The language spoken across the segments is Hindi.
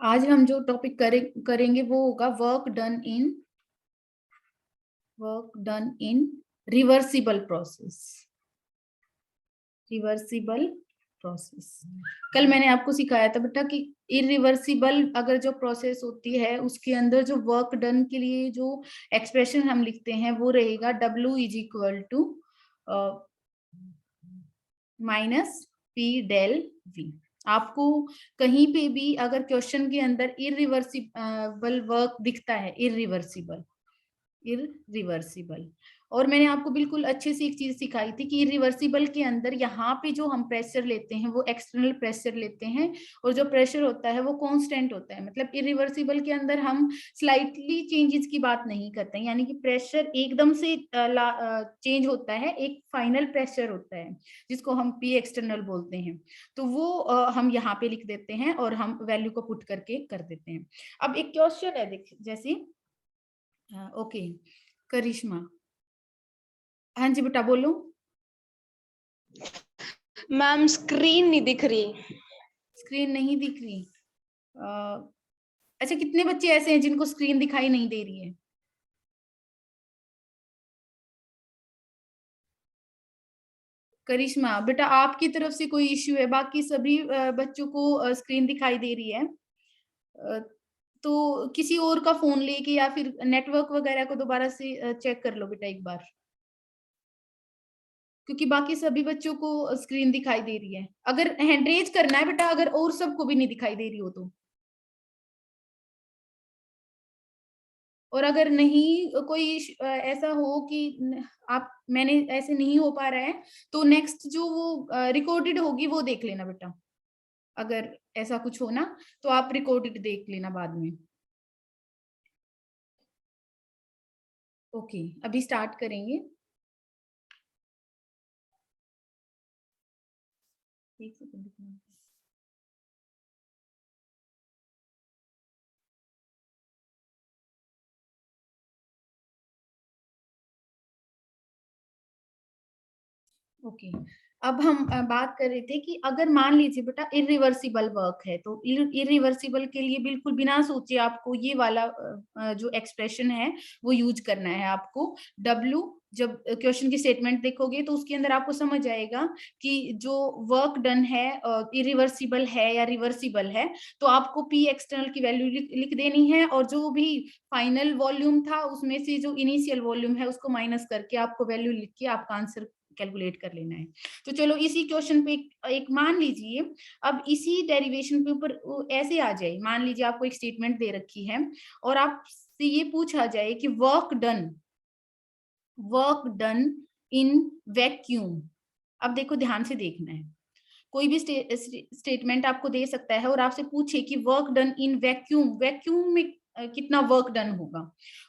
आज हम जो टॉपिक करेंगे वो होगा work done in reversible process. Reversible process कल मैंने आपको सिखाया था बेटा कि इरिवर्सिबल अगर जो प्रोसेस होती है उसके अंदर जो वर्क डन के लिए जो एक्सप्रेशन हम लिखते हैं वो रहेगा W is equal to minus P del V. आपको कहीं पे भी अगर क्वेश्चन के अंदर इरिवर्सिबल वर्क दिखता है, इरिवर्सिबल और मैंने आपको बिल्कुल अच्छे से एक चीज सिखाई थी कि रिवर्सिबल के अंदर यहाँ पे जो हम प्रेशर लेते हैं वो एक्सटर्नल प्रेशर लेते हैं और जो प्रेशर होता है वो कांस्टेंट होता है। मतलब इरिवर्सिबल के अंदर हम स्लाइटली चेंजेस की बात नहीं करते हैं, यानी कि प्रेशर एकदम से चेंज होता है, एक फाइनल प्रेशर होता है जिसको हम पी एक्सटर्नल बोलते हैं। तो वो हम यहाँ पे लिख देते हैं और हम वैल्यू को पुट करके कर देते हैं। अब एक क्वेश्चन है देख जैसे ओके करिश्मा, हाँ जी बेटा बोलो। मैम स्क्रीन नहीं दिख रही। स्क्रीन नहीं दिख रही? अच्छा, कितने बच्चे ऐसे हैं जिनको स्क्रीन दिखाई नहीं दे रही है? करिश्मा बेटा आपकी तरफ से कोई इश्यू है? बाकी सभी बच्चों को स्क्रीन दिखाई दे रही है। तो किसी और का फोन लेके या फिर नेटवर्क वगैरह को दोबारा से चेक कर लो बेटा एक बार, क्योंकि बाकी सभी बच्चों को स्क्रीन दिखाई दे रही है। अगर हैंड रेज करना है बेटा, अगर और सबको भी नहीं दिखाई दे रही हो तो। और अगर नहीं कोई ऐसा हो कि आप मैंने ऐसे नहीं हो पा रहा है तो नेक्स्ट जो वो रिकॉर्डेड होगी वो देख लेना बेटा। अगर ऐसा कुछ हो ना तो आप रिकॉर्डेड देख लेना बाद में। ओके अभी स्टार्ट करेंगे। एक सेकंड। ओके अब हम बात कर रहे थे कि अगर मान लीजिए बेटा इरिवर्सिबल वर्क है तो इरिवर्सिबल के लिए बिल्कुल बिना सोचे आपको ये वाला जो एक्सप्रेशन है वो यूज करना है आपको। W जब क्वेश्चन की स्टेटमेंट देखोगे तो उसके अंदर आपको समझ आएगा कि जो वर्क डन है इरिवर्सिबल है या रिवर्सिबल है, तो आपको P एक्सटर्नल की वैल्यू लिख देनी है और जो भी फाइनल वॉल्यूम था उसमें से जो इनिशियल वॉल्यूम है उसको माइनस करके आपको वैल्यू लिख के आपका आंसर कैलकुलेट कर लेना है। तो चलो इसी क्वेश्चन पे एक मान लीजिए, अब इसी डेरिवेशन के ऊपर ऐसे आ जाए, मान लीजिए आपको एक स्टेटमेंट दे रखी है और आपसे ये पूछा जाए कि वर्क डन इन वैक्यूम। अब देखो ध्यान से देखना है, कोई भी स्टेटमेंट आपको दे सकता है और आपसे पूछे कि work done in vacuum, vacuum में कितना वर्क डन होगा।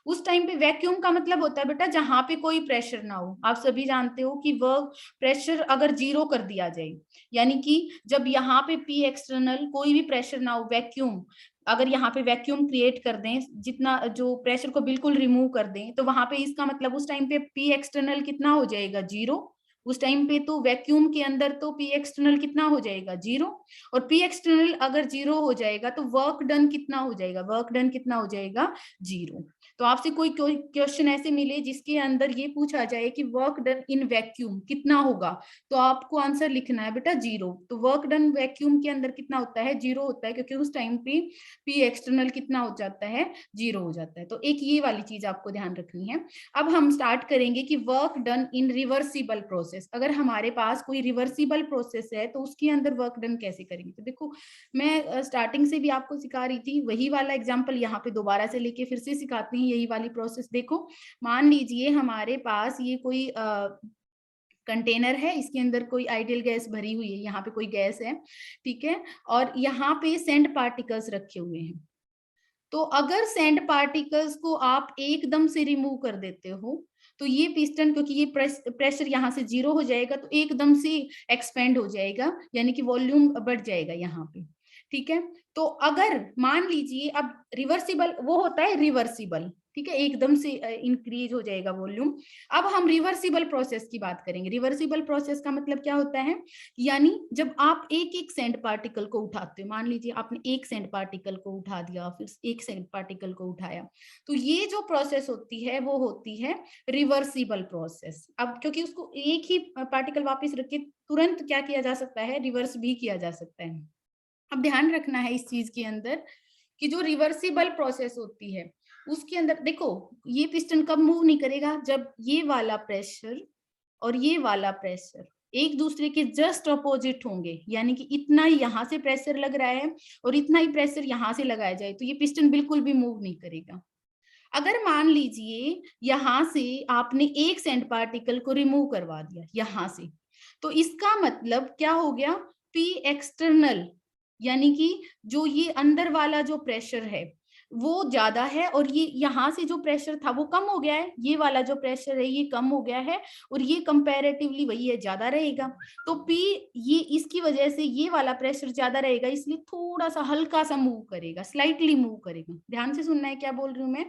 उस टाइम पे वैक्यूम का मतलब होता है बेटा जहां पे कोई प्रेशर ना हो। आप सभी जानते हो कि वर्क प्रेशर अगर 0 कर दिया जाए, यानी कि जब यहाँ पे पी एक्सटर्नल कोई भी प्रेशर ना हो, वैक्यूम अगर यहाँ पे वैक्यूम क्रिएट कर दें, जितना जो प्रेशर को बिल्कुल रिमूव कर दें, तो वहां पे इसका मतलब उस टाइम पे पी एक्सटर्नल कितना हो जाएगा? 0। उस टाइम पे तो वैक्यूम के अंदर तो पी एक्सटर्नल कितना हो जाएगा? 0। और पी एक्सटर्नल अगर 0 हो जाएगा तो वर्क डन कितना हो जाएगा? वर्क डन कितना हो जाएगा? 0। तो आपसे कोई क्वेश्चन ऐसे मिले जिसके अंदर ये पूछा जाए कि वर्क डन इन वैक्यूम कितना होगा, तो आपको आंसर लिखना है बेटा 0। तो वर्क डन वैक्यूम के अंदर कितना होता है? 0 होता है, क्योंकि उस टाइम पे पी एक्सटर्नल कितना हो जाता है? 0 हो जाता है। तो एक ये वाली चीज आपको ध्यान रखनी है। अब हम स्टार्ट करेंगे कि work done in reversible process. अगर हमारे पास कोई रिवर्सिबल प्रोसेस है तो उसके अंदर वर्क डन कैसे करेंगे? तो देखो मैं स्टार्टिंग से भी आपको सिखा रही थी, वही वाला एग्जांपल यहाँ पे दोबारा से लेके फिर से सिखाते हैं, यही वाली प्रोसेस। देखो मान लीजिए हमारे पास ये कोई कंटेनर है, इसके अंदर कोई आइडियल गैस भरी हुई है, यहाँ पे कोई गैस है, ठीक है, और यहाँ पे सैंड पार्टिकल्स रखे हुए हैं। तो अगर सैंड पार्टिकल्स को आप एकदम से रिमूव कर देते हो तो ये पिस्टन, क्योंकि ये प्रेशर यहाँ से 0 हो जाएगा तो एकदम से एक्सपेंड हो जाएगा, यानी कि वॉल्यूम बढ़ जाएगा यहाँ पे, ठीक है। तो अगर मान लीजिए अब रिवर्सिबल वो होता है रिवर्सिबल, ठीक है, एकदम से इंक्रीज हो जाएगा वॉल्यूम। अब हम रिवर्सिबल प्रोसेस की बात करेंगे। रिवर्सिबल प्रोसेस का मतलब क्या होता है, यानी जब आप एक एक सैंड पार्टिकल को उठाते हो, मान लीजिए आपने एक सैंड पार्टिकल को उठा दिया, फिर एक सैंड पार्टिकल को उठाया, तो ये जो प्रोसेस होती है वो होती है रिवर्सिबल प्रोसेस। अब क्योंकि उसको एक ही पार्टिकल वापस रख के तुरंत क्या किया जा सकता है, रिवर्स भी किया जा सकता है। अब ध्यान रखना है इस चीज के अंदर कि जो रिवर्सिबल प्रोसेस होती है उसके अंदर देखो, ये पिस्टन कब मूव नहीं करेगा, जब ये वाला प्रेशर और ये वाला प्रेशर एक दूसरे के जस्ट अपोजिट होंगे, यानी कि इतना ही यहाँ से प्रेशर लग रहा है और इतना ही प्रेशर यहाँ से लगाया जाए, तो ये पिस्टन बिल्कुल भी मूव नहीं करेगा। अगर मान लीजिए यहाँ से आपने एक सैंड पार्टिकल को रिमूव करवा दिया यहाँ से, तो इसका मतलब क्या हो गया, पी एक्सटर्नल, यानी कि जो ये अंदर वाला जो प्रेशर है वो ज्यादा है और ये यहाँ से जो प्रेशर था वो कम हो गया है, ये वाला जो प्रेशर है ये कम हो गया है और ये कंपैरेटिवली वही है, ज्यादा रहेगा। तो पी, ये इसकी वजह से ये वाला प्रेशर ज्यादा रहेगा, इसलिए थोड़ा सा हल्का सा मूव करेगा, स्लाइटली मूव करेगा। ध्यान से सुनना है क्या बोल रही हूँ मैं।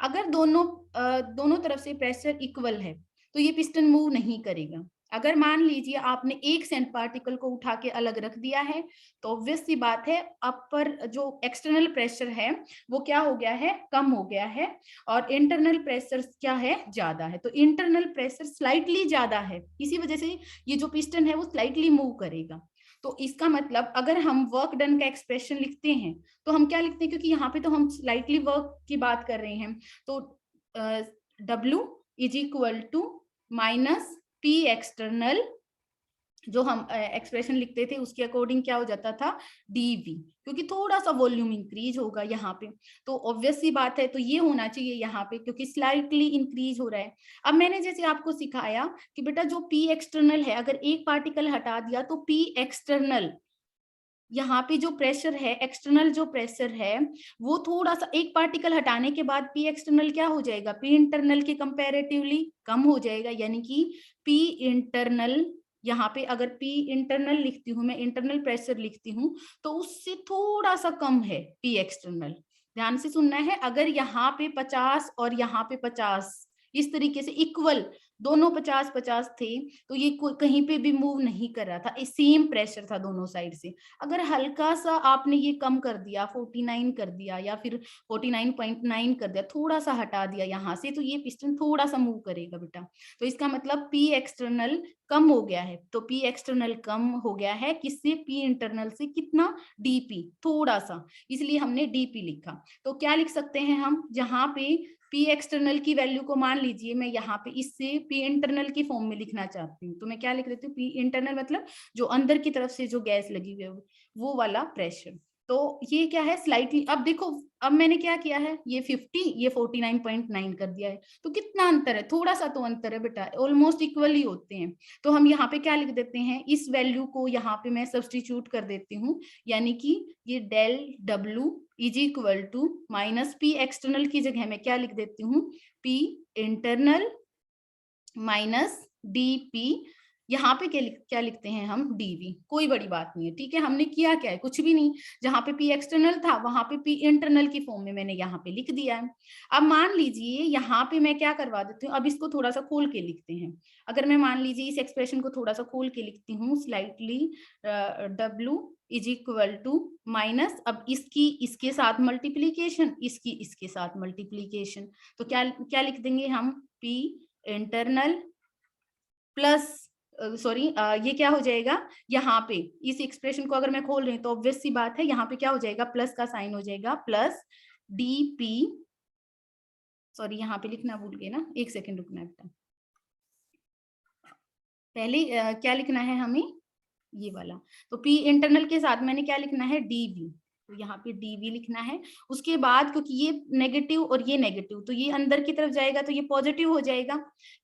अगर दोनों तरफ से प्रेशर इक्वल है तो ये पिस्टन मूव नहीं करेगा। अगर मान लीजिए आपने एक सैंड पार्टिकल को उठा के अलग रख दिया है, तो ऑब्वियस सी बात है अपर जो एक्सटर्नल प्रेशर है वो क्या हो गया है, कम हो गया है, और इंटरनल प्रेशर क्या है, ज्यादा है। तो इंटरनल प्रेशर स्लाइटली ज्यादा है, इसी वजह से ये जो पिस्टन है वो स्लाइटली मूव करेगा। तो इसका मतलब अगर हम वर्क डन का एक्सप्रेशन लिखते हैं तो हम क्या लिखते हैं, क्योंकि यहाँ पे तो हम स्लाइटली वर्क की बात कर रहे हैं, तो W is equal to minus P external, जो हम एक्सप्रेशन लिखते थे उसके अकॉर्डिंग क्या हो जाता था, dV, क्योंकि थोड़ा सा वॉल्यूम इंक्रीज होगा यहाँ पे, तो ऑब्वियस सी बात है, तो ये होना चाहिए यहाँ पे क्योंकि स्लाइटली इंक्रीज हो रहा है। अब मैंने जैसे आपको सिखाया कि बेटा जो P एक्सटर्नल है, अगर एक पार्टिकल हटा दिया तो P एक्सटर्नल, यहाँ पे जो प्रेशर है, एक्सटर्नल जो प्रेशर है वो थोड़ा सा, एक पार्टिकल हटाने के बाद पी एक्सटर्नल क्या हो जाएगा, पी इंटरनल के कंपैरेटिवली कम हो जाएगा, यानी कि पी इंटरनल, यहाँ पे अगर पी इंटरनल लिखती हूँ मैं, इंटरनल प्रेशर लिखती हूँ, तो उससे थोड़ा सा कम है पी एक्सटर्नल। ध्यान से सुनना है, अगर यहाँ पे 50 और यहाँ पे 50 इस तरीके से इक्वल, दोनों 50-50 थे, तो ये कहीं पे भी मूव नहीं कर रहा था, सेम प्रेशर था दोनों साइड से। अगर हल्का सा आपने ये कम कर दिया, 49 कर दिया या फिर 49.9 कर दिया, थोड़ा सा हटा दिया यहाँ से, तो ये पिस्टन थोड़ा सा मूव करेगा बेटा। तो इसका मतलब पी एक्सटर्नल कम हो गया है, तो पी एक्सटर्नल कम हो गया है किससे, पी इंटरनल से, कितना, डीपी, थोड़ा सा, इसलिए हमने डीपी लिखा। तो क्या लिख सकते हैं हम, जहां पे पी एक्सटर्नल की वैल्यू को मान लीजिए मैं यहाँ पे इससे पी इंटरनल की फॉर्म में लिखना चाहती हूँ, तो मैं क्या लिख देती हूँ, पी इंटरनल मतलब जो अंदर की तरफ से जो गैस लगी हुई है वो वाला प्रेशर। तो ये क्या है, स्लाइटली, अब देखो अब मैंने क्या किया है, ये 50 ये 49.9 कर दिया है, तो कितना अंतर है, थोड़ा सा तो अंतर है बेटा, ऑलमोस्ट इक्वल ही होते हैं। तो हम यहाँ पे क्या लिख देते हैं, इस वैल्यू को यहाँ पे मैं सब्सटीट्यूट कर देती हूँ, यानी कि ये del W is equal to minus P external की जगह मैं क्या लिख देती हूँ, पी इंटरनल माइनस DP, यहाँ पे क्या लिखते हैं हम, DV, कोई बड़ी बात नहीं है, ठीक है। हमने किया क्या है, कुछ भी नहीं, जहां पे P एक्सटर्नल था वहां पे P इंटरनल की फॉर्म में मैंने यहाँ पे लिख दिया है। अब मान लीजिए यहाँ पे मैं क्या करवा देती हूँ, अब इसको थोड़ा सा खोल के लिखते हैं। अगर मैं मान लीजिए इस एक्सप्रेशन को थोड़ा सा खोल के लिखती हूँ, slightly W is equal to minus, अब इसकी इसके साथ मल्टीप्लीकेशन, इसकी इसके साथ मल्टीप्लीकेशन, तो क्या लिख देंगे हम, P इंटरनल प्लस सॉरी ये क्या हो जाएगा, यहाँ पे इस एक्सप्रेशन को अगर मैं खोल रही हूँ तो ऑब्वियस सी बात है यहाँ पे क्या हो जाएगा, प्लस का साइन हो जाएगा, प्लस DP, सॉरी यहाँ पे लिखना भूल गए ना, एक सेकेंड रुकना बेटा, पहले क्या लिखना है हमें, ये वाला, तो P इंटरनल के साथ मैंने क्या लिखना है, DV, तो यहाँ पे DV लिखना है। उसके बाद क्योंकि ये नेगेटिव और ये नेगेटिव, तो ये अंदर की तरफ जाएगा तो ये पॉजिटिव हो जाएगा,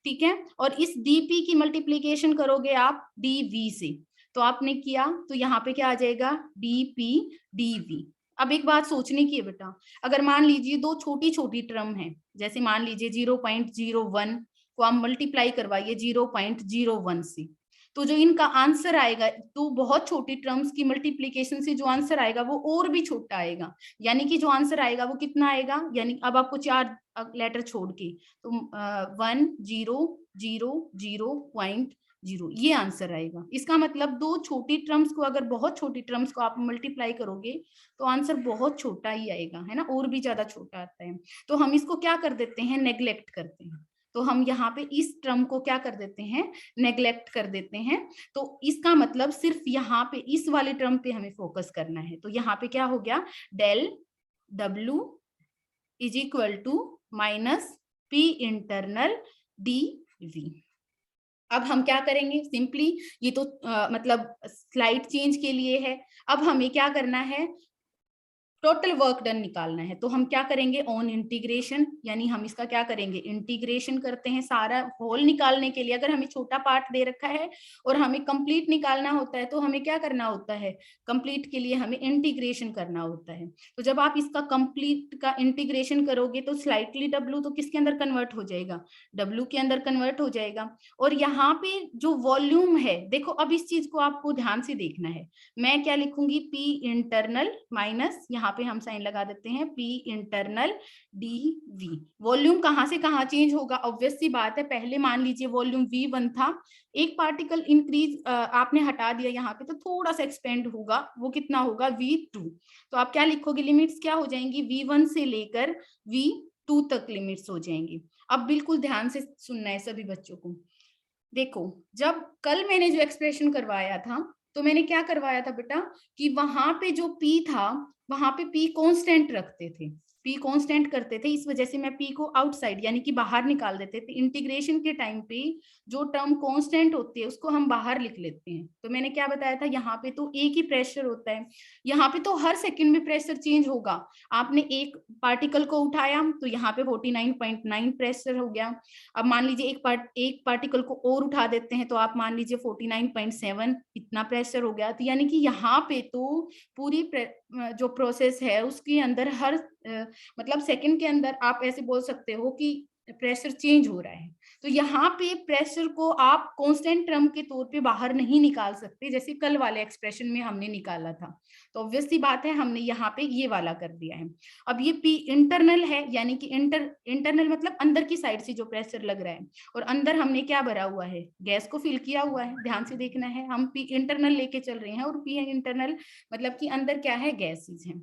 ठीक है। और इस DP की मल्टीप्लीकेशन करोगे आप DV से, तो आपने किया तो यहाँ पे क्या आ जाएगा, DP DV। अब एक बात सोचने की है बेटा, अगर मान लीजिए दो छोटी छोटी टर्म है, जैसे मान लीजिए 0.01 को आप मल्टीप्लाई करवाइए 0.01 से, तो जो इनका आंसर आएगा, तो बहुत छोटी टर्म्स की मल्टीप्लीकेशन से जो आंसर आएगा वो और भी छोटा आएगा, यानी कि जो आंसर आएगा वो कितना आएगा, यानी अब आपको 4 लेटर छोड़ के, तो 1,0,0,0.0 ये आंसर आएगा। इसका मतलब दो छोटी टर्म्स को, अगर बहुत छोटी टर्म्स को आप मल्टीप्लाई करोगे तो आंसर बहुत छोटा ही आएगा, है ना, और भी ज्यादा छोटा आता है। तो हम इसको क्या कर देते हैं, नेग्लेक्ट करते हैं। तो हम यहाँ पे इस टर्म को क्या कर देते हैं, नेग्लेक्ट कर देते हैं। तो इसका मतलब सिर्फ यहाँ पे इस वाले टर्म पे हमें फोकस करना है। तो यहाँ पे क्या हो गया, del W is equal to minus P internal dV। अब हम क्या करेंगे, सिंपली ये तो मतलब स्लाइड चेंज के लिए है। अब हमें क्या करना है, टोटल वर्क डन निकालना है। तो हम क्या करेंगे, ऑन इंटीग्रेशन, यानी हम इसका क्या करेंगे, इंटीग्रेशन करते हैं सारा होल निकालने के लिए। अगर हमें छोटा पार्ट दे रखा है और हमें कंप्लीट निकालना होता है तो हमें क्या करना होता है, कंप्लीट के लिए हमें इंटीग्रेशन करना होता है। तो जब आप इसका कंप्लीट का इंटीग्रेशन करोगे तो स्लाइटली W तो किसके अंदर कन्वर्ट हो जाएगा, W के अंदर कन्वर्ट हो जाएगा। और यहाँ पे जो वॉल्यूम है, देखो अब इस चीज को आपको ध्यान से देखना है। मैं क्या लिखूंगी, P इंटरनल माइनस, यहाँ पे हम साइन लगा देते हैं, P इंटरनल dV। वॉल्यूम कहाँ से कहाँ चेंज होगा, ऑब्वियस सी बात है। पहले मान लीजिए वॉल्यूम V1 था, एक पार्टिकल इंक्रीज आपने हटा दिया यहाँ पे, तो थोड़ा सा एक्सपेंड होगा, वो कितना होगा, V2। तो आप क्या लिखोगे, लिमिट्स क्या हो जाएंगी, V1 से लेकर V2 तक लिमिट्स हो जाएंगी। अब बिल्कुल ध्यान से सुनना है सभी बच्चों को। देखो, जब कल मैंने जो एक्सप्रेशन करवाया था, तो मैंने क्या करवाया था बेटा, कि वहां पे जो P था, वहां पे P कांस्टेंट रखते थे, P कांस्टेंट करते थे। इस वजह से मैं P को आउटसाइड यानी कि बाहर निकाल देते थे। इंटीग्रेशन के टाइम पे जो टर्म कांस्टेंट होती है उसको हम बाहर लिख लेते हैं। तो मैंने क्या बताया था, यहाँ पे तो एक ही प्रेशर होता है, यहाँ पे तो हर सेकंड में प्रेशर चेंज होगा। आपने एक पार्टिकल को उठाया तो यहाँ पे 49.9 प्रेशर हो गया। अब मान लीजिए एक पार्टिकल को और उठा देते हैं तो आप मान लीजिए 49.7, इतना प्रेशर हो गया। तो यानी कि यहाँ पे तो पूरी जो प्रोसेस है उसके अंदर हर मतलब सेकंड के अंदर आप ऐसे बोल सकते हो कि प्रेशर चेंज हो रहा है। तो यहाँ पे प्रेशर को आप कांस्टेंट टर्म के तौर पे बाहर नहीं निकाल सकते, जैसे कल वाले एक्सप्रेशन में हमने निकाला था। तो ऑब्वियस सी बात है, हमने यहाँ पे ये वाला कर दिया है। अब ये P इंटरनल है, यानी कि इंटरनल मतलब अंदर की साइड से जो प्रेशर लग रहा है, और अंदर हमने क्या भरा हुआ है, गैस को फिल किया हुआ है। ध्यान से देखना है, हम P इंटरनल लेके चल रहे हैं, और P इंटरनल मतलब कि अंदर क्या है, गैसेज है।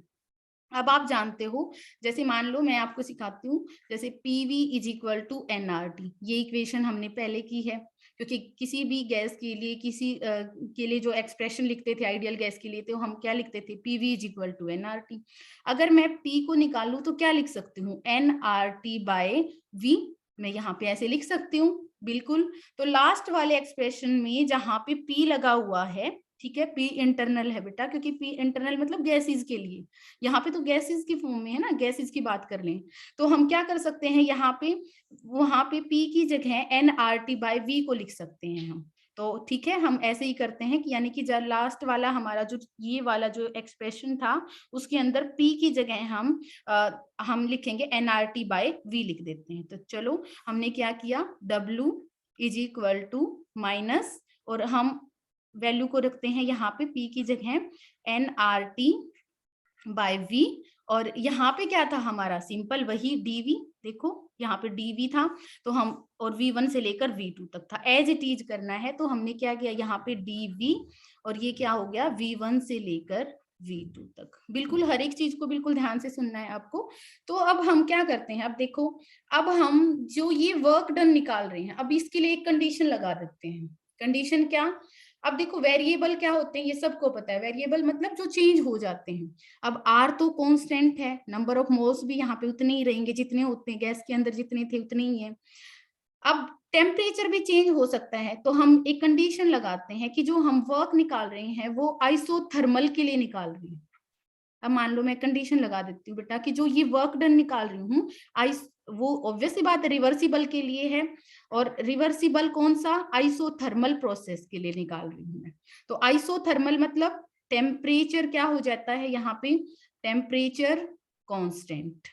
अब आप जानते हो, जैसे मान लो मैं आपको सिखाती हूँ, जैसे PV is equal to NRT, ये इक्वेशन हमने पहले की है। क्योंकि किसी भी गैस के लिए, किसी के लिए जो एक्सप्रेशन लिखते थे आइडियल गैस के लिए, तो हम क्या लिखते थे, PV is equal to NRT। अगर मैं P को निकालूं तो क्या लिख सकती हूँ, NRT बाय V। मैं यहाँ पे ऐसे लिख सकती हूँ, बिल्कुल। तो लास्ट वाले एक्सप्रेशन में जहां पे P लगा हुआ है, ठीक है, P इंटरनल है बेटा, क्योंकि P इंटरनल मतलब गैसेज के लिए, यहाँ पे तो गैसेज की फॉर्म में है ना, गैसेज की बात कर लें तो हम क्या कर सकते हैं, यहाँ पे वहां पे P की जगह NRT बाय V को लिख सकते हैं हम। तो ठीक है, हम ऐसे ही करते हैं कि यानी कि जब लास्ट वाला हमारा जो ये वाला जो एक्सप्रेशन था, उसके अंदर P की जगह हम लिखेंगे NRT बाय V लिख देते हैं। तो चलो, हमने क्या किया, W is equal to minus, और हम वैल्यू को रखते हैं यहाँ पे P की जगह NRT बाय V, और यहाँ पे क्या था हमारा, सिंपल वही dV। देखो यहाँ पे dV था, तो हम, और V1 से लेकर V2 तक था, एज इट इज करना है। तो हमने क्या किया, यहाँ पे dV, और ये क्या हो गया, V1 से लेकर V2 तक। बिल्कुल हर एक चीज को बिल्कुल ध्यान से सुनना है आपको। तो अब हम क्या करते हैं, अब देखो, अब हम जो ये वर्क डन निकाल रहे हैं, अब इसके लिए एक कंडीशन लगा देते हैं। कंडीशन क्या, अब देखो वेरिएबल क्या होते हैं, ये सबको पता है, वेरिएबल मतलब जो चेंज हो जाते हैं। अब R तो कांस्टेंट है, नंबर ऑफ मोल्स भी यहाँ पे उतने ही रहेंगे जितने होते हैं, गैस के अंदर जितने थे उतने ही है। अब टेम्परेचर भी चेंज हो सकता है, तो हम एक कंडीशन लगाते हैं कि जो हम वर्क निकाल रहे हैं वो आइसोथर्मल के लिए निकाल रहे हैं। अब मान लो मैं कंडीशन लगा देती हूँ बेटा, कि जो ये वर्क डन निकाल रही हूँ, वो ऑब्वियस सी बात है रिवर्सिबल के लिए है, और रिवर्सिबल कौन सा, आइसोथर्मल प्रोसेस के लिए निकाल रही हूँ मैं। तो आइसोथर्मल मतलब टेम्परेचर क्या हो जाता है यहाँ पे, टेम्परेचर कांस्टेंट,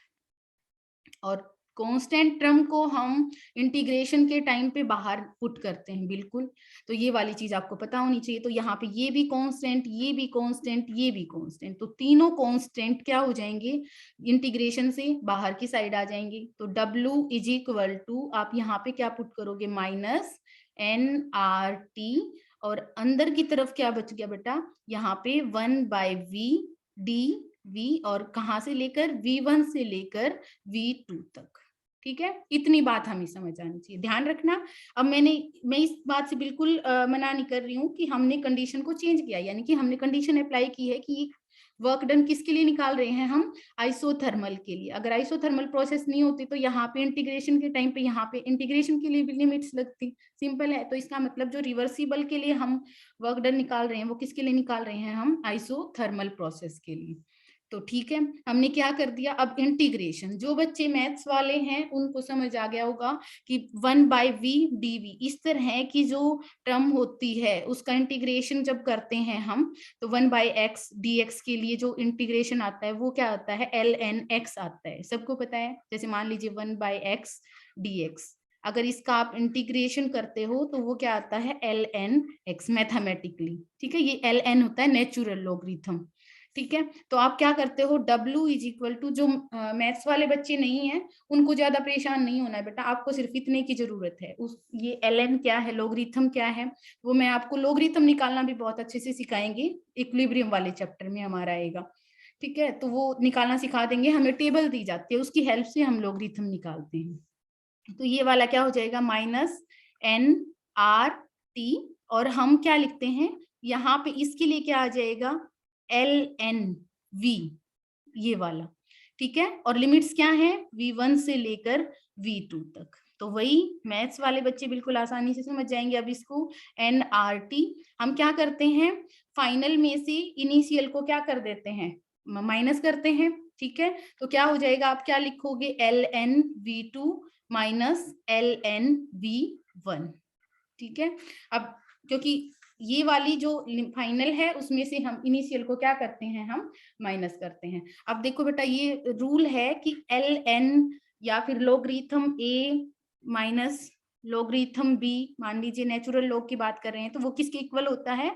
और कांस्टेंट टर्म को हम इंटीग्रेशन के टाइम पे बाहर पुट करते हैं, बिल्कुल। तो ये वाली चीज आपको पता होनी चाहिए। तो यहाँ पे ये भी कांस्टेंट, ये भी कांस्टेंट, ये भी कांस्टेंट, तो तीनों कांस्टेंट क्या हो जाएंगे, इंटीग्रेशन से बाहर की साइड आ जाएंगे। तो W इज इक्वल टू, आप यहाँ पे क्या पुट करोगे, माइनस NRT, और अंदर की तरफ क्या बच गया बेटा, यहाँ पे 1/V dV, और कहाँ से लेकर, V1 से लेकर V2 तक। ठीक है, इतनी बात हमें समझ आनी चाहिए, ध्यान रखना। अब मैं इस बात से बिल्कुल मना नहीं कर रही हूँ कि हमने कंडीशन को चेंज किया, यानी कि हमने कंडीशन अप्लाई की है कि वर्क डन किसके लिए निकाल रहे हैं हम, आइसोथर्मल के लिए। अगर आइसोथर्मल प्रोसेस नहीं होती तो यहाँ पे इंटीग्रेशन के टाइम पे यहाँ पे इंटीग्रेशन के लिए भी लिमिट्स लगती, सिंपल है। तो इसका मतलब जो रिवर्सिबल के लिए हम वर्क डन निकाल रहे हैं वो किसके लिए निकाल रहे हैं, हम आइसोथर्मल प्रोसेस के लिए। तो ठीक है, हमने क्या कर दिया, अब इंटीग्रेशन, जो बच्चे मैथ्स वाले हैं उनको समझ आ गया होगा कि 1/V dV इस तरह की जो टर्म होती है उसका इंटीग्रेशन जब करते हैं हम, तो 1/x dx के लिए जो इंटीग्रेशन आता है वो क्या आता है, ln(x) आता है, सबको पता है। जैसे मान लीजिए 1/x dx, अगर इसका आप इंटीग्रेशन करते हो तो वो क्या आता है, ln(x) मैथमेटिकली। ठीक है, ये ln होता है नेचुरल लॉगरिथम। ठीक है, तो आप क्या करते हो, W इज इक्वल टू, जो मैथ्स वाले बच्चे नहीं है उनको ज्यादा परेशान नहीं होना है बेटा, आपको सिर्फ इतने की जरूरत है। ये ln क्या है, लॉगरिथम क्या है, वो मैं आपको लॉगरिथम निकालना भी बहुत अच्छे से सिखाएंगे, इक्विलिब्रियम वाले चैप्टर में हमारा आएगा। ठीक है, तो वो निकालना सिखा देंगे, हमें टेबल दी जाती है, उसकी हेल्प से हम लॉगरिथम निकालते हैं। तो ये वाला क्या हो जाएगा, -NRT, और हम क्या लिखते हैं यहाँ पे, इसके लिए क्या आ जाएगा, ln(V), ये वाला। ठीक है, और लिमिट्स क्या है, V1 से लेकर V2 तक। तो वही मैथ्स वाले बच्चे बिल्कुल आसानी से समझ जाएंगे। अब इसको NRT हम क्या करते हैं, फाइनल में से इनिशियल को क्या कर देते हैं, माइनस करते हैं। ठीक है, तो क्या हो जाएगा, आप क्या लिखोगे, ln(V2) माइनस ln(V1). ठीक है, अब क्योंकि ये वाली जो फाइनल है उसमें से हम इनिशियल को क्या करते हैं, हम माइनस करते हैं। अब देखो बेटा, ये रूल है कि ln या फिर logarithm A minus logarithm B, मान लीजिए नेचुरल लॉग की बात कर रहे हैं तो वो किसके इक्वल होता है,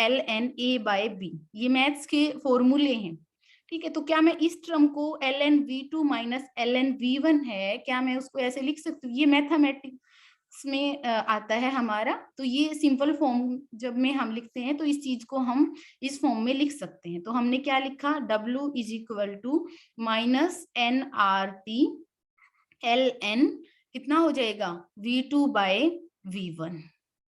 ln A/B। ये मैथ्स के फॉर्मूले हैं। ठीक है, तो क्या मैं इस टर्म को ln(V2) माइनस ln(V1) है, क्या मैं उसको ऐसे लिख सकती हूँ, ये मैथमेटिक्स में आता है हमारा। तो ये सिंपल फॉर्म जब में हम लिखते हैं तो इस चीज को हम इस फॉर्म में लिख सकते हैं। तो हमने क्या लिखा, W is equal to -NRT ln कितना हो जाएगा, V2/V1।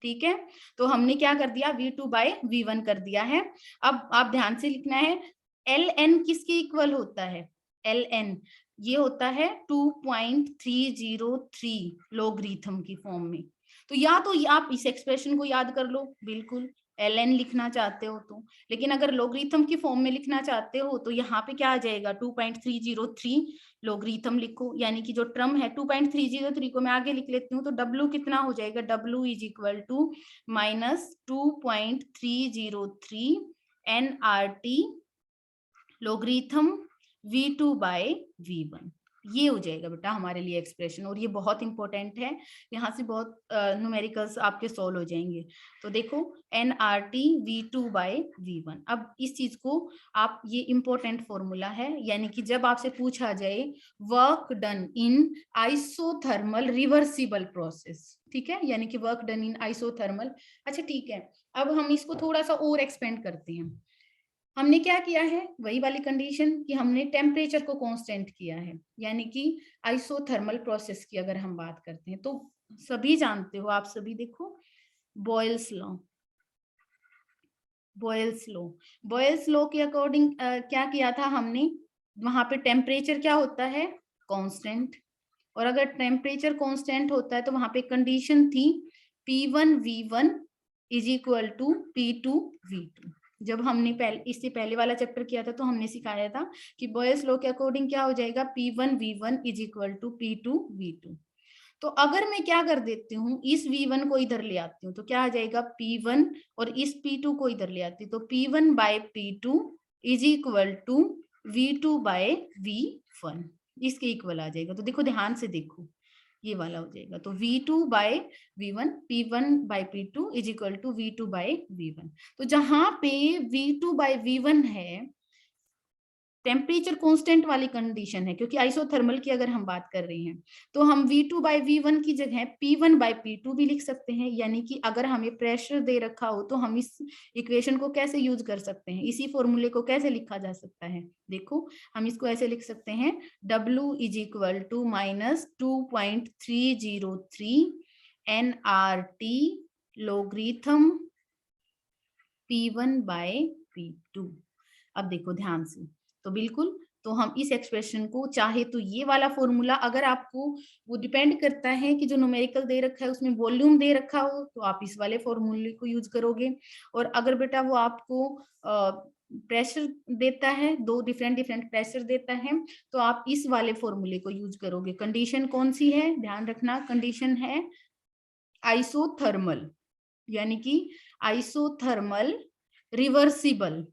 ठीक है, तो हमने क्या कर दिया, V2/V1 कर दिया है। अब आप ध्यान से लिखना है, ln किसके इक्वल होता है, ln ये होता है 2.303 लॉगरिथम की फॉर्म में। तो या तो आप इस एक्सप्रेशन को याद कर लो, बिल्कुल ln लिखना चाहते हो तो, लेकिन अगर लॉगरिथम की फॉर्म में लिखना चाहते हो तो यहाँ पे क्या आ जाएगा, 2.303 लॉगरिथम लिखो, यानी कि जो टर्म है 2.303 को मैं आगे लिख लेती हूँ, तो W कितना हो जाएगा, W is equal to -2.303 NRT logarithm V2/V1। ये हो जाएगा बेटा हमारे लिए एक्सप्रेशन, और ये बहुत इंपॉर्टेंट है, यहाँ से बहुत न्यूमेरिकल्स आपके सॉल्व हो जाएंगे। तो देखो NRT V2/V1। अब इस चीज को आप, ये इंपॉर्टेंट फॉर्मूला है, यानी कि जब आपसे पूछा जाए work done in isothermal reversible process, ठीक है, यानी कि वर्क डन इन आइसोथर्मल। अच्छा ठीक है, अब हम इसको थोड़ा सा और एक्सपेंड करते हैं। हमने क्या किया है, वही वाली कंडीशन कि हमने टेम्परेचर को कांस्टेंट किया है, यानी कि आइसोथर्मल प्रोसेस की अगर हम बात करते हैं तो सभी जानते हो, आप सभी देखो बॉयल्स लॉ। बॉयल्स लॉ के अकॉर्डिंग क्या किया था हमने, वहां पे टेम्परेचर क्या होता है, कांस्टेंट, और अगर टेम्परेचर कांस्टेंट होता है तो वहां पे कंडीशन थी P1V1 is equal to P2V2। जब हमने इससे पहले वाला चैप्टर किया था तो हमने सिखाया था कि बॉयल्स लॉ के अकॉर्डिंग क्या हो जाएगा, P1V1 is equal to P2V2। तो अगर मैं क्या कर देती हूँ, इस V1 को इधर ले आती हूँ तो क्या आ जाएगा P1, और इस P2 को इधर ले आती हूँ तो P1/P2 is equal to V2/V1। इसके इक्वल आ जाएगा। तो देखो ध्यान से देखो, ये वाला हो जाएगा। तो V2 by V1, P1 by P2 is equal to V2 by V1। तो जहां पे V2 बाय V1 है, टेम्परेचर कांस्टेंट वाली कंडीशन है, क्योंकि आइसोथर्मल की अगर हम बात कर रहे हैं, तो हम V2 बाय V1 की जगह P1 बाय P2 भी लिख सकते हैं। यानी कि अगर हमें प्रेशर दे रखा हो तो हम इस इक्वेशन को कैसे यूज कर सकते हैं, इसी फॉर्मूले को कैसे लिखा जा सकता है। देखो हम इसको ऐसे लिख सकते हैं, W is equal to -2.303 nRT logarithm P1 by P2। अब देखो ध्यान से, तो बिल्कुल, तो हम इस एक्सप्रेशन को चाहे तो ये वाला फॉर्मूला, अगर आपको वो डिपेंड करता है कि जो न्यूमेरिकल दे रखा है उसमें वॉल्यूम दे रखा हो तो आप इस वाले फॉर्मूले को यूज करोगे। और अगर बेटा वो आपको प्रेशर देता है, दो डिफरेंट डिफरेंट प्रेशर देता है, तो आप इस वाले फॉर्मूले को यूज करोगे। कंडीशन कौन सी है, ध्यान रखना, कंडीशन है आइसोथर्मल, यानी कि आइसोथर्मल रिवर्सिबल।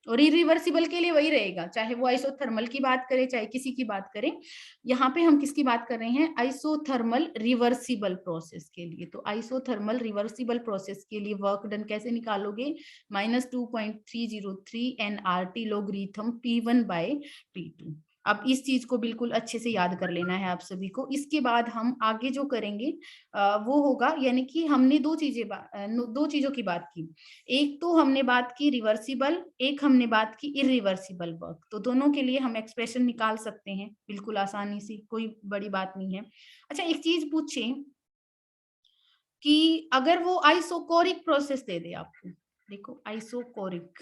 और इरिवर्सिबल के लिए वही रहेगा, चाहे वो आइसोथर्मल की बात करें चाहे किसी की बात करें। यहाँ पे हम किसकी बात कर रहे हैं, आइसोथर्मल रिवर्सिबल प्रोसेस के लिए। तो आइसोथर्मल रिवर्सिबल प्रोसेस के लिए वर्क डन कैसे निकालोगे, -2.303 nRT logarithm P1 by P2। अब इस चीज को बिल्कुल अच्छे से याद कर लेना है आप सभी को। इसके बाद हम आगे जो करेंगे वो होगा, यानी कि हमने दो चीजों की बात की। एक तो हमने बात की रिवर्सिबल, एक हमने बात की इरिवर्सिबल वर्क। तो दोनों के लिए हम एक्सप्रेशन निकाल सकते हैं बिल्कुल आसानी से, कोई बड़ी बात नहीं है। अच्छा एक चीज पूछें कि अगर वो आइसोकोरिक प्रोसेस दे दे आपको, देखो आइसोकोरिक,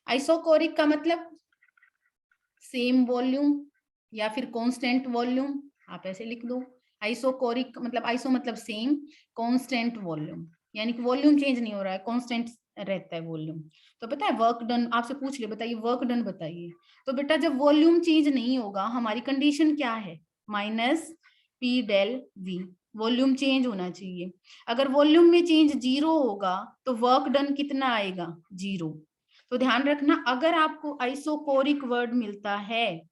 आइसोकोरिक का मतलब सेम वॉल्यूम या फिर कांस्टेंट वॉल्यूम, आप ऐसे लिख दो। आइसोकोरिक मतलब, आइसो मतलब सेम, कांस्टेंट वॉल्यूम, यानी कि वॉल्यूम चेंज नहीं हो रहा है, कांस्टेंट रहता है वॉल्यूम। तो पता है वर्क डन आपसे पूछ ले, बताइए वर्क डन बताइए। तो बेटा जब वॉल्यूम चेंज नहीं होगा, हमारी कंडीशन क्या है, -P del V, volume change होना चाहिए। अगर वॉल्यूम में चेंज 0 होगा तो वर्क डन कितना आएगा, 0। तो ध्यान रखना, अगर आपको आइसोकोरिक वर्ड मिलता है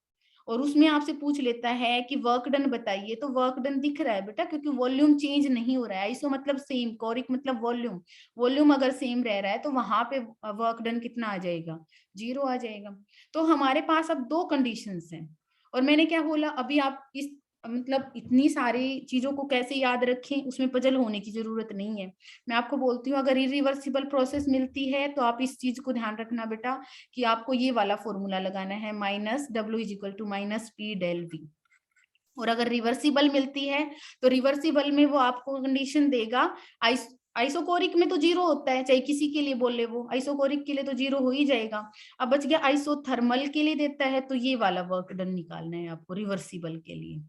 और उसमें आपसे पूछ लेता है कि वर्क डन बताइए, तो वर्क डन दिख रहा है बेटा, क्योंकि वॉल्यूम चेंज नहीं हो रहा है। आइसो मतलब सेम, कोरिक मतलब वॉल्यूम, वॉल्यूम अगर सेम रह रहा है तो वहां पे वर्क डन कितना आ जाएगा, 0 आ जाएगा। तो हमारे पास अब दो कंडीशंस हैं। और मैंने क्या बोला अभी, आप इस मतलब इतनी सारी चीजों को कैसे याद रखें, उसमें पजल होने की जरूरत नहीं है। मैं आपको बोलती हूँ, अगर इरिवर्सिबल प्रोसेस मिलती है तो आप इस चीज को ध्यान रखना बेटा कि आपको ये वाला फॉर्मूला लगाना है, -W is equal to -P del V। और अगर रिवर्सिबल मिलती है तो रिवर्सिबल में वो आपको कंडीशन देगा, आइसोकोरिक में तो 0 होता है, चाहे किसी के लिए बोले, वो आइसोकोरिक के लिए तो 0 हो ही जाएगा। अब बच गया आइसोथर्मल के लिए देता है, तो ये वाला वर्क डन निकालना है आपको रिवर्सिबल के लिए।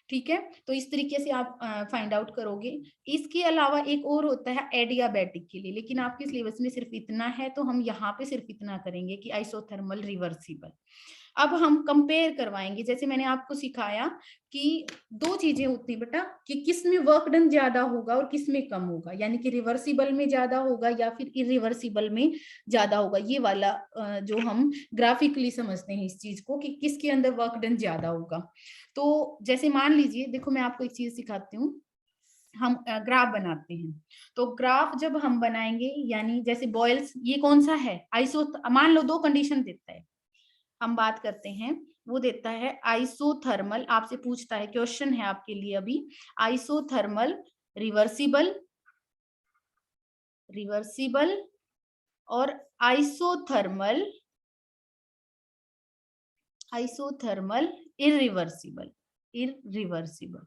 ठीक है, तो इस तरीके से आप फाइंड आउट करोगे। इसके अलावा एक और होता है एडियाबैटिक के लिए, लेकिन आपके सिलेबस में सिर्फ इतना है, तो हम यहाँ पे सिर्फ इतना करेंगे कि आइसोथर्मल रिवर्सिबल। अब हम कंपेयर करवाएंगे, जैसे मैंने आपको सिखाया कि दो चीजें होती है बेटा, कि किस में वर्क डन ज्यादा होगा और किस में कम होगा, यानी कि रिवर्सिबल में ज्यादा होगा या फिर इरिवर्सिबल में ज्यादा होगा। ये वाला जो हम ग्राफिकली समझते हैं इस चीज को, कि किसके अंदर वर्क डन ज्यादा होगा। तो जैसे मान लीजिए, देखो मैं आपको एक चीज सिखाती हूँ, हम ग्राफ बनाते हैं। तो ग्राफ जब हम बनाएंगे, यानी जैसे बॉयल्स, ये कौन सा है, आइसो, मान लो दो कंडीशन देता है, हम बात करते हैं, वो देता है आइसोथर्मल, आपसे पूछता है, क्वेश्चन है आपके लिए अभी, आइसोथर्मल रिवर्सिबल, रिवर्सिबल और आइसोथर्मल, आइसोथर्मल इरिवर्सिबल, इरिवर्सिबल।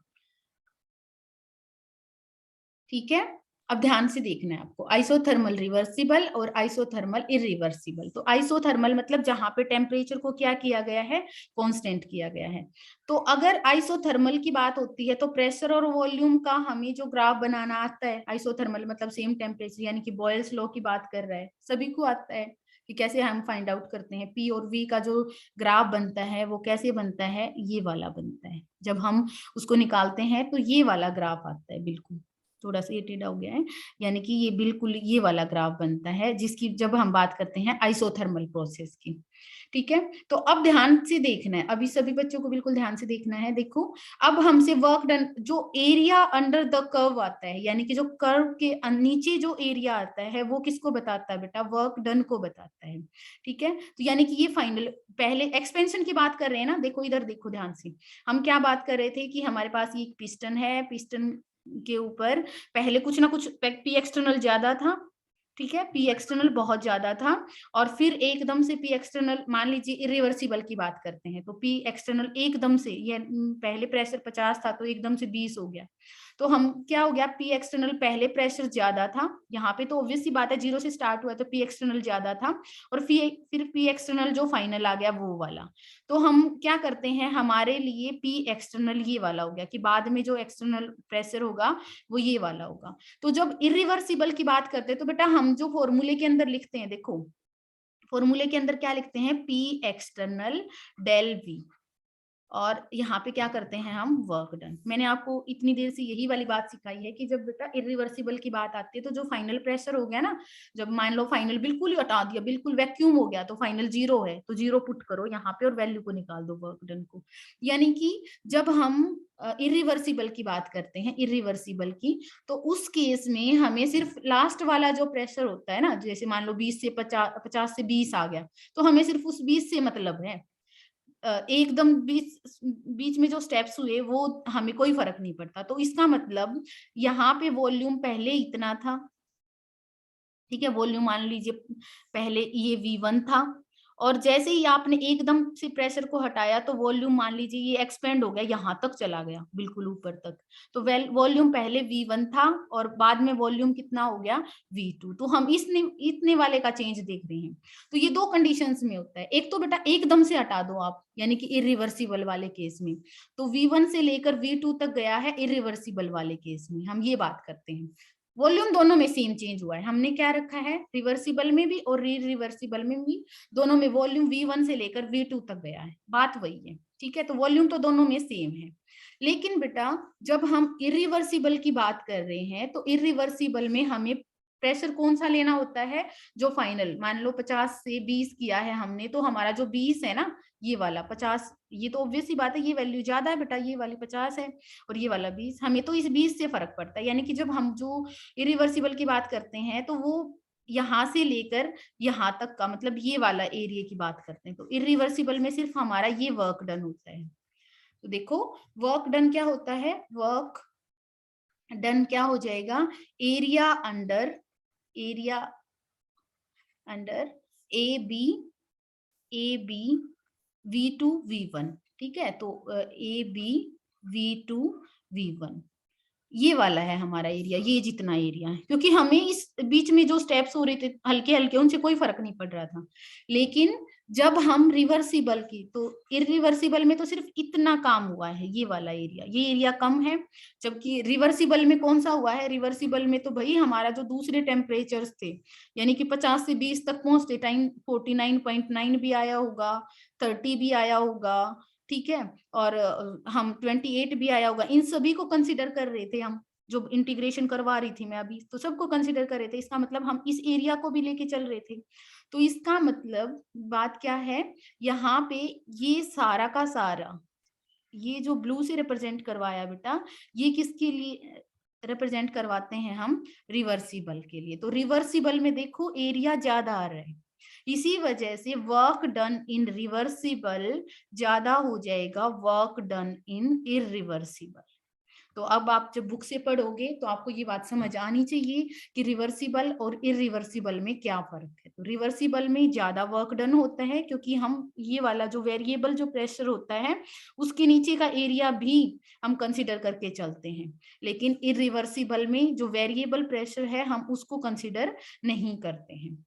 ठीक है, अब ध्यान से देखना है आपको, आइसोथर्मल रिवर्सिबल और आइसोथर्मल इरिवर्सिबल। तो आइसोथर्मल मतलब जहां पे टेम्परेचर को क्या किया गया है, कांस्टेंट किया गया है। तो अगर आइसोथर्मल की बात होती है तो प्रेशर और वॉल्यूम का हमें जो ग्राफ बनाना आता है, आइसोथर्मल मतलब सेम टेम्परेचर, यानी कि बॉयल्स लॉ की बात कर रहा है, सभी को आता है कि कैसे हम फाइंड आउट करते हैं। पी और वी का जो ग्राफ बनता है वो कैसे बनता है, ये वाला बनता है। जब हम उसको निकालते हैं तो ये वाला ग्राफ आता है बिल्कुल। थोड़ा सा ये टेढ़ा हो गया है, यानी कि ये बिल्कुल ये वाला ग्राफ बनता है जिसकी जब हम बात करते हैं आइसोथर्मल प्रोसेस की। ठीक है, तो अब ध्यान से देखना है, अभी सभी बच्चों को बिल्कुल ध्यान से देखना है। देखो अब हमसे वर्क डन, जो एरिया अंडर द कर्व आता है, यानी कि जो कर्व के नीचे जो एरिया आता है वो किसको बताता है बेटा, वर्क डन को बताता है। ठीक है, तो यानी कि ये फाइनल, पहले एक्सपेंशन की बात कर रहे हैं ना, देखो इधर देखो ध्यान से, हम क्या बात कर रहे थे कि हमारे पास ये पिस्टन है, पिस्टन के ऊपर पहले कुछ ना कुछ पी एक्सटर्नल ज्यादा था, ठीक है, पी एक्सटर्नल बहुत ज्यादा था, और फिर एकदम से पी एक्सटर्नल, मान लीजिए इरिवर्सिबल की बात करते हैं, तो पी एक्सटर्नल एकदम से, ये पहले प्रेशर 50 था तो एकदम से 20 हो गया, तो हम क्या हो गया, पी एक्सटर्नल पहले प्रेशर ज्यादा था, यहाँ पे तो ऑब्वियस सी बात है, 0 से स्टार्ट हुआ तो पी एक्सटर्नल ज्यादा था, और फिर पी एक्सटर्नल जो फाइनल आ गया वो वाला, तो हम क्या करते हैं, हमारे लिए पी एक्सटर्नल ये वाला हो गया, कि बाद में जो एक्सटर्नल प्रेशर होगा वो ये वाला होगा। तो जब इरिवर्सिबल की बात करते हैं तो बेटा हम जो फॉर्मूले के अंदर लिखते हैं, देखो फॉर्मूले के अंदर क्या लिखते हैं, पी एक्सटर्नल डेल वी, और यहाँ पे क्या करते हैं हम, वर्क डन। मैंने आपको इतनी देर से यही वाली बात सिखाई है कि जब बेटा इरिवर्सिबल की बात आती है तो जो फाइनल प्रेशर हो गया ना, जब मान लो फाइनल बिल्कुल ही हटा दिया, बिल्कुल वैक्यूम हो गया, तो फाइनल 0 है, तो 0 पुट करो यहाँ पे और वैल्यू को निकाल दो वर्क डन को। यानी कि जब हम इरिवर्सिबल की बात करते हैं, इरिवर्सिबल की, तो उस केस में हमें सिर्फ लास्ट वाला जो प्रेशर होता है ना, जैसे मान लो 20 से 50 से 20 आ गया, तो हमें सिर्फ उस 20 से मतलब है, एकदम बीच में जो स्टेप्स हुए वो हमें कोई फर्क नहीं पड़ता। तो इसका मतलब यहाँ पे वॉल्यूम पहले इतना था, ठीक है, वॉल्यूम मान लीजिए पहले ये V1 था, और जैसे ही आपने एकदम से प्रेशर को हटाया तो वॉल्यूम मान लीजिए ये एक्सपेंड हो गया, यहाँ तक चला गया बिल्कुल ऊपर तक, तो वॉल्यूम पहले V1 था और बाद में वॉल्यूम कितना हो गया, V2। तो हम इतने वाले का चेंज देख रहे हैं। तो ये दो कंडीशंस में होता है, एक तो बेटा एकदम से हटा दो आप, यानी कि इरिवर्सिबल वाले केस में, तो V1 से लेकर V2 तक गया है इरिवर्सिबल वाले केस में, हम ये बात करते हैं। वॉल्यूम दोनों में सेम चेंज हुआ है, हमने क्या रखा है, रिवर्सिबल में भी और रिवर्सिबल में भी, दोनों में वॉल्यूम V1 से लेकर V2 तक गया है, बात वही है। ठीक है, तो वॉल्यूम तो दोनों में सेम है, लेकिन बेटा जब हम इरिवर्सिबल की बात कर रहे हैं तो इरिवर्सिबल में हमें प्रेशर कौन सा लेना होता है, जो फाइनल, मान लो 50 से 20 किया है हमने, तो हमारा जो 20 है ना, ये वाला 50, ये तो ऑब्वियस सी बात है, ये वैल्यू ज्यादा है बेटा, ये वाली 50 है और ये वाला 20, हमें तो इस 20 से फर्क पड़ता है। यानी कि जब हम जो इरिवर्सिबल की बात करते हैं तो वो यहाँ से लेकर यहाँ तक का, मतलब ये वाला एरिया की बात करते हैं, तो इरिवर्सिबल में सिर्फ हमारा ये वर्क डन होता है। तो देखो वर्क डन क्या होता है, वर्क डन क्या हो जाएगा, area under A B V2 V1, ठीक है, तो A B V2 V1, ये वाला है हमारा एरिया, ये जितना एरिया है, क्योंकि हमें इस बीच में जो स्टेप्स हो रहे थे हल्के हल्के, उनसे कोई फर्क नहीं पड़ रहा था। लेकिन जब हम रिवर्सिबल की, तो इरिवर्सिबल में तो सिर्फ इतना काम हुआ है, ये वाला एरिया, ये एरिया कम है, जबकि रिवर्सिबल में कौन सा हुआ है, रिवर्सिबल में तो भाई हमारा जो दूसरे टेम्परेचर्स थे, यानी कि 50 से 20 तक पहुंचते टाइम 49.9 भी आया होगा, 30 भी आया होगा, ठीक है, और हम 28 भी आया होगा, इन सभी को कंसिडर कर रहे थे हम, जो इंटीग्रेशन करवा रही थी मैं अभी, तो सबको कंसिडर कर रहे थे, इसका मतलब हम इस एरिया को भी लेके चल रहे थे। तो इसका मतलब बात क्या है, यहाँ पे ये सारा का सारा, ये जो ब्लू से रिप्रेजेंट करवाया बेटा, ये किसके लिए रिप्रेजेंट करवाते हैं हम, रिवर्सिबल के लिए। तो रिवर्सिबल में देखो एरिया ज्यादा आ रहा है, इसी वजह से वर्क डन इन रिवर्सिबल ज्यादा हो जाएगा वर्क डन इन इरिवर्सिबल। तो अब आप जब बुक से पढ़ोगे तो आपको ये बात समझ आनी चाहिए कि रिवर्सिबल और इरिवर्सिबल में क्या फर्क है। तो रिवर्सिबल में ज्यादा वर्क डन होता है, क्योंकि हम ये वाला जो वेरिएबल जो प्रेशर होता है उसके नीचे का एरिया भी हम कंसिडर करके चलते हैं, लेकिन इरिवर्सिबल में जो वेरिएबल प्रेशर है हम उसको कंसिडर नहीं करते हैं।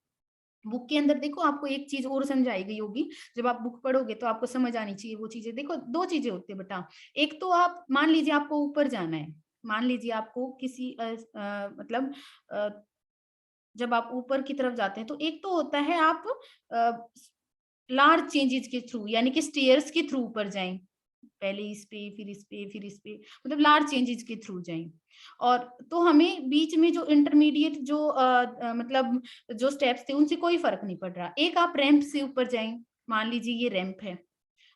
बुक के अंदर देखो आपको एक चीज और समझाई गई होगी, जब आप बुक पढ़ोगे तो आपको समझ आनी चाहिए वो चीजें। देखो दो चीजें होती है बेटा, एक तो आप मान लीजिए आपको ऊपर जाना है, मान लीजिए आपको किसी मतलब जब आप ऊपर की तरफ जाते हैं तो एक तो होता है आप लार्ज चेंजेस के थ्रू, यानी कि स्टेयर्स के थ्रू ऊपर जाएं, पहले इस पे, फिर इस पे, फिर इस पे, मतलब लार्ज चेंजेस के थ्रू जाएँ। और तो हमें बीच में जो इंटरमीडिएट जो मतलब जो स्टेप्स थे उनसे कोई फ़र्क नहीं पड़ रहा। एक आप रैंप से ऊपर जाएँ, मान लीजिए ये रैंप है।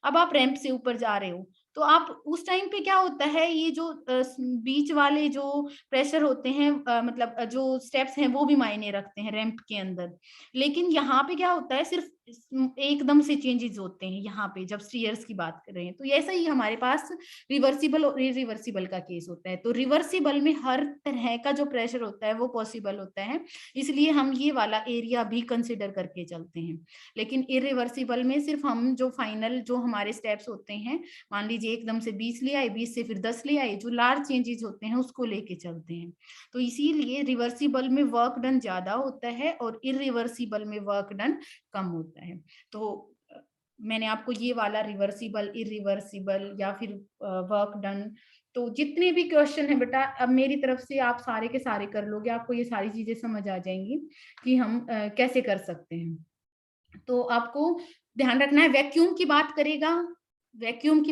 अब आप रैंप से ऊपर जा रहे हो, तो आप उस टाइम पे क्या होता है, ये जो बीच वाले जो प्रेशर होते हैं, मतलब जो स्टेप्स हैं वो भी मायने रखते हैं रैंप के अंदर। लेकिन यहाँ पे क्या होता है, सिर्फ एकदम से चेंजेस होते हैं यहाँ पे जब स्टीयर्स की बात कर रहे हैं। तो ऐसा ही हमारे पास रिवर्सिबल और इरिवर्सिबल का केस होता है। तो रिवर्सिबल में हर तरह का जो प्रेशर होता है वो पॉसिबल होता है, इसलिए हम ये वाला एरिया भी कंसिडर करके चलते हैं। लेकिन इरिवर्सिबल में सिर्फ हम जो फाइनल जो हमारे स्टेप्स होते हैं, मान लीजिए एकदम से 20 ले आए, 20 से फिर 10 ले आए, जो लार्ज चेंजेस होते हैं उसको लेके चलते हैं। तो इसीलिए रिवर्सिबल में वर्क डन ज्यादा होता है और इरिवर्सिबल में वर्क डन कम होता है। तो मैंने आपको ये वाला रिवर्सिबल, इरिवर्सिबल या फिर वर्क डन, तो जितने भी क्वेश्चन है बेटा, अब मेरी तरफ से आप सारे के सारे कर लोगे, आपको ये सारी चीजें समझ आ जाएंगी कि हम कैसे कर सकते हैं। तो आपको ध्यान रखना है, वैक्यूम की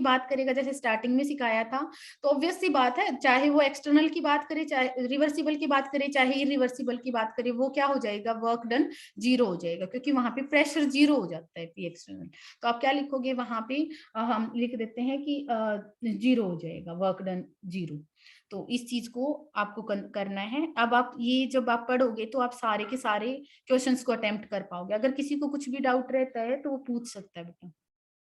बात करेगा जैसे स्टार्टिंग में सिखाया था, तो ऑब्वियस सी बात है, चाहे वो एक्सटर्नल की बात करे, चाहे रिवर्सिबल की बात करे, चाहे इरिवर्सिबल की बात करे, वो क्या हो जाएगा, वर्क डन जीरो हो जाएगा, क्योंकि वहां पे प्रेशर जीरो हो जाता है पी एक्सटर्नल। तो आप क्या लिखोगे वहां पे, हम लिख देते हैं कि जीरो हो जाएगा, वर्क डन जीरो। तो इस चीज को आपको करना है। अब आप ये जब आप पढ़ोगे तो आप सारे के सारे क्वेश्चंस को अटेम्प्ट कर पाओगे। अगर किसी को कुछ भी डाउट रहता है तो वो पूछ सकता है बेटा।